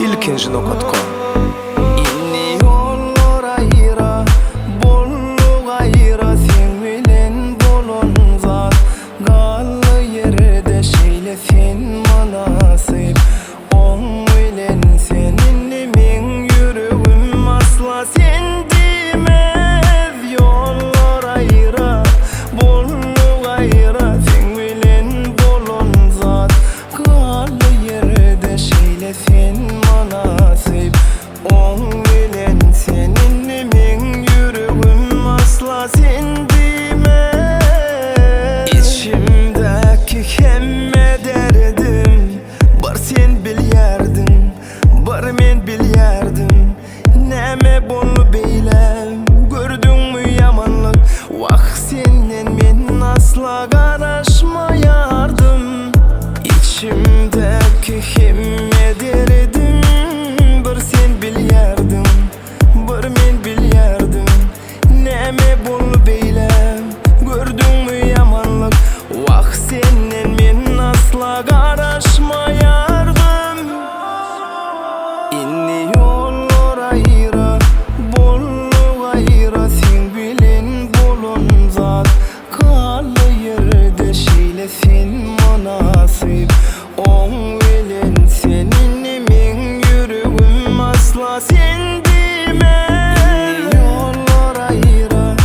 ilkinjino.com. İnni yollar ayıra, bolluk ayıra, sen bilen bolon zat. Gallı yerde şeyle sen manasip, on bilen seninle men yüreğim asla sen demez. Yollar ayıra, bolluk ayıra, sen bilen bolon zat. Gallı yerde şeyle sen manasip, on bilen seninle men yüreğim asla sen demez. İçimdeki hemme derdim bar sen bilyerdin, bar men bilyerdim. Neme bunu beylem, gördün mü yamanlık? Vah senden men asla karışmayardım. İçimdeki hemme derdim bar sen bilyerdin, bar men bilyerdim. Neme bunu beylem, gördün mü yamanlık? Vah senden men asla karışmayardım. İnni yollar ayıra, bolluk ayıra, sen bilen bolon zat. Kallı yerde şeyle sen manasip, on bilen seninle men yüreğim asla sen demez. İnni yollar ayıra,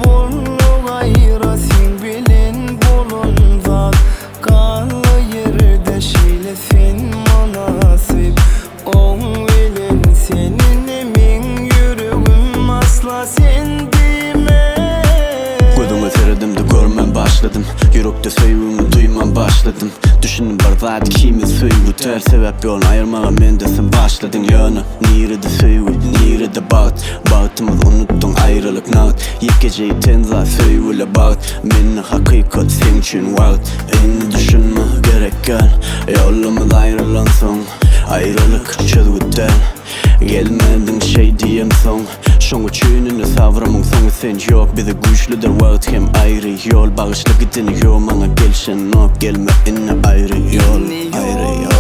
bolluk ayıra, sen bilen bolon zat. Kallı yerde şeyle sen manasip, on bilen seninle men yüreğim asla sen demez. Gözüme teredimde görmem başladım. Yürekte sevgimi duymam başladım. Düşündüm barvadi kimi sevgi ter sebep yolunu ayırmağa mendesin başladın yönü. Nirede sevgi, nirede bağıt. Bağıtımız unuttun ayrılık nağıt. İlk geceyi tenza sevgiyle bağıt. Beni hakikat sen için vaat. Eni düşünme gerek gel. Yolumuz ayrılan son. Ayrılık çözgüden. Gelmedin şey diyem son. Şoňa çüýnüne savramyň soňy sen ýok. Bize güýçlidir wagt hem aýry ýol. Bagyşly gideni ýok maňa gelşen nok. Gelme inne aýry ýol, aýry ýol.